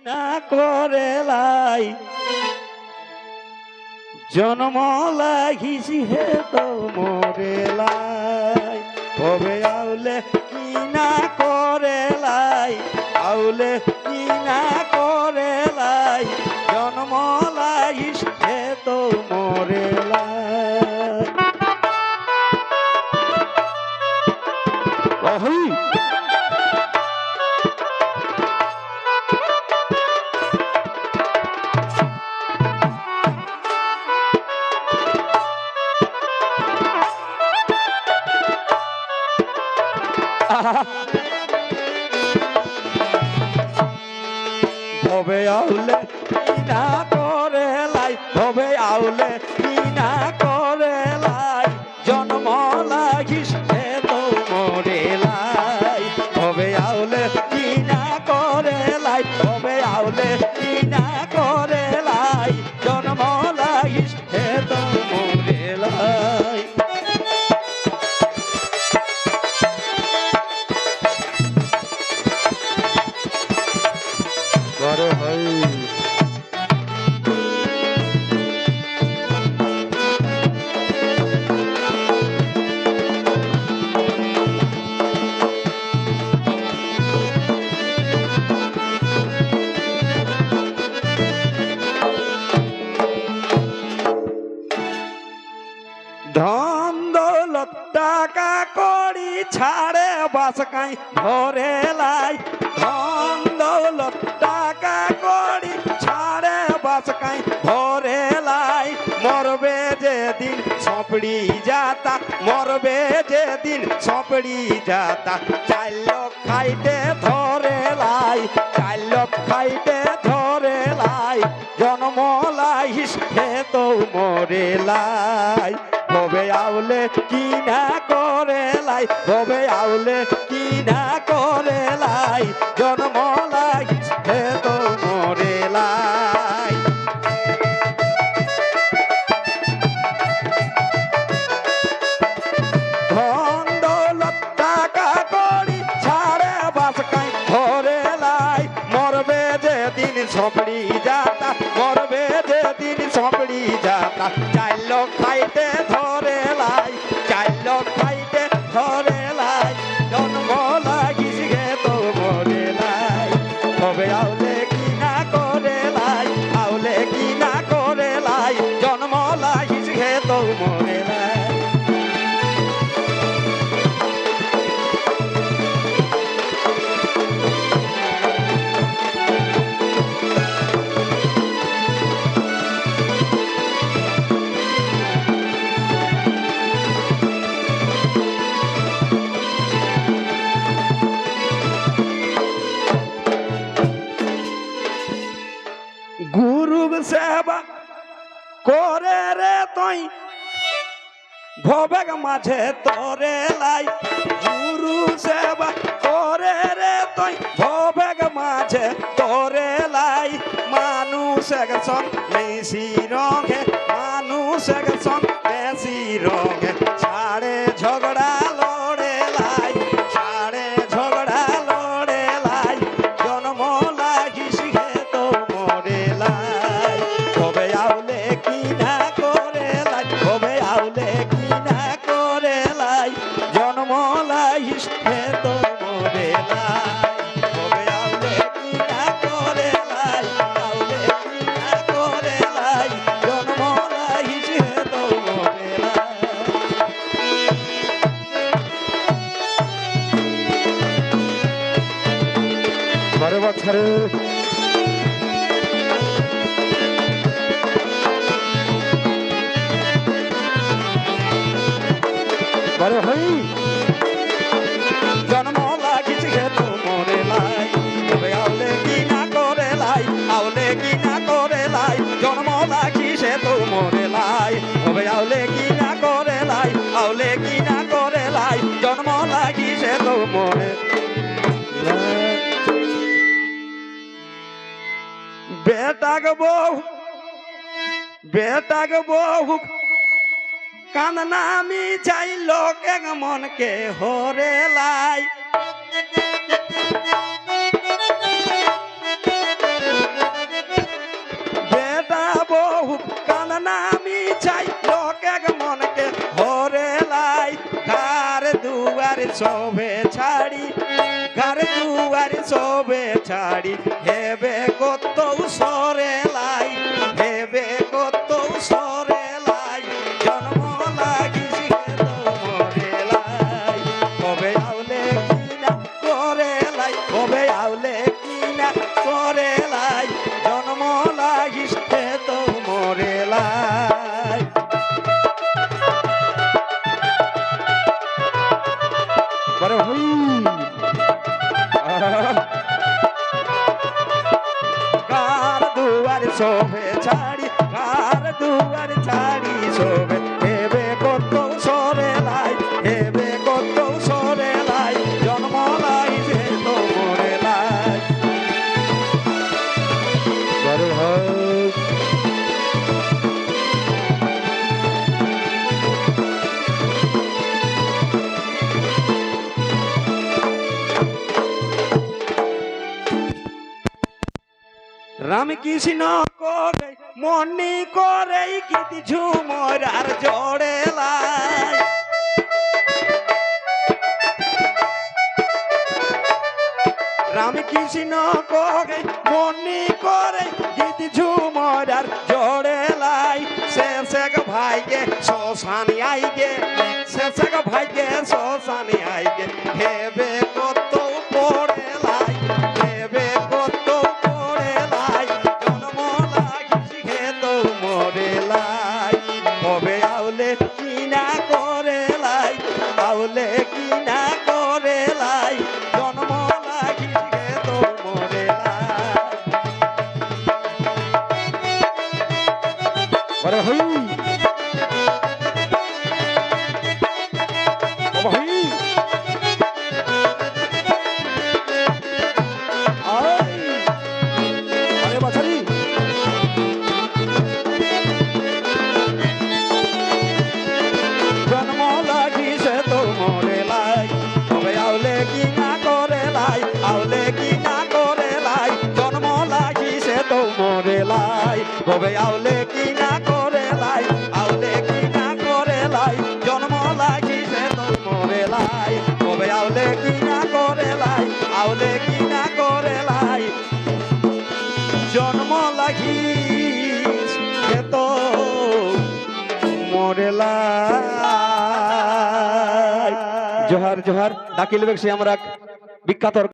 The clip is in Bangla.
না করে লাই জন্ম লাগিছি হে তো মরে লাই কবে আউলে কি না করে লাই আউলে কি না করে লাই জন্ম লাগিস হে তো মরে লাই অহই ভবে আউলে কি না করে লাই ভবে আউলে কি না করে লাই জন্ম লাগিস হে তো মরে লাই ভবে আউলে কি না করে লাই ভবে আউলে কি না করে লাই জন্ম লাগিস হে তো মরে লাই বড় হই ধন দৌলত টাকা কড়ি ছাড়ে বাসকাই ধরে লাই ধন দৌলত টাকা কড়ি ছাড়ে বাসকাই ধরে লাই মরবে যেদিন সপড়ি যাতা মরবে যেদিন সপড়ি যাতা চাইল খাইতে ধরে লাই চাইল খাইতে ধরে লাই জন্ম লাইস হে তো মরে লাই ভবে আউলে কি না করে লাই ভবে আউলে কি না করে লাই জন্ম লাগিস হে তো মরে লাই ধন দৌলত টাকা কড়ি ছাড়ে বাসকাই ধরে লাই মরবে যেদিন সপড়ি যাতা মরবে যেদিন সপড়ি যাতা চাইল খাইতে ধরে লাই চাইল খাইতে ধরে লাই জন্ম লাগিস গে তো মরে লাই তবে আউলে কি না করে লাই আউলে কি না করে লাই জন্ম লাগিস গে তো মরে লাই গুরু সেবা করে রে তুই ভবেগ মাঝে তোরে লাই গুরু সেবা করে রে তুই ভবেগ মাঝে তোরে লাই মানুষ একজন মেসি রঙে মানুষ একজন মেসি রঙে ছাড়ে ঝগড়া লড়ে লাই ছাড়ে ঝগড়া লড়ে লাই জন্ম লাগিস হে তো মরে লাই তবে আউলে কি না করে লাই তবে আউলে কি না করে লাই জন্ম লাগিস হে তো মরে লাই তবে আউলে কি না করে লাই আউলে কি না করে লাই জন্ম লাগিস হে তো মরে লাই বারে বছরে বারে হই জন্ম লাগিস গে তো মরে লাই তবে আউলে কি না করে লাই আউলে কি না করে লাই জন্ম লাগিস হে তো মরে লাই তবে আউলে কি না করে লাই আউলে কি না করে লাই জন্ম লাগিস হে তো মরে লাই বেটাগ বহু কান্না আমি চাই লোক এক মনকে হরে লাই সবে ছাড়ি ঘর দুয়ার সবে ছাড়ি হেবে কত সরে লাই হেবে কত সরে লাই জন্ম লাগিস মরে লাই কবে আউলে কিনা করে লাই কবে আউলে কিনা করে লাই জন্ম লাগিস তো মরে লাই বড় হই কার দুয়ার শোভে ছাড়ি কার দুয়ার ছাড়ি শোভে হেবে কত সরে লাই হেবে কত সরে লাই জন্ম লাই সে তো মরে লাই বড় হই রামকৃষ্ণ করে মনি করে গীত ঝুমর আর জড়ে লাই রামকৃষ্ণ করে মনি করে গীত ঝুমর আর জড়ে লাই শেষক ভাইকে শ্মশানে আইগে শেষক ভাইকে শ্মশানে আইগে হেবে কত পড়ে লাই হেবে কত পড়ে লাই জন্ম লাগিস খেত মরে লাই কবে আউলে কিনা করে লাই আউলে কিনা করে লাই জন্ম লাগিস খেত মরে লাই বড় হই বড় হই জন্ম লাগিছে তো মরে লাই কবে আউলে কি না করে লাই আউলে কি না করে লাই জন্ম লাগিছে তো মরে লাই কবে আউলে কি না করে লাই আউলে কি না করে লাই জন্ম লাগিছে তো মরে লাই কবে আউলে কি না করে লাই আউলে কি না করে লাই জন্ম লাগিস তো মরে লাই জোহার জোহার দাকিল বেগসি আমরা বিখ্যাত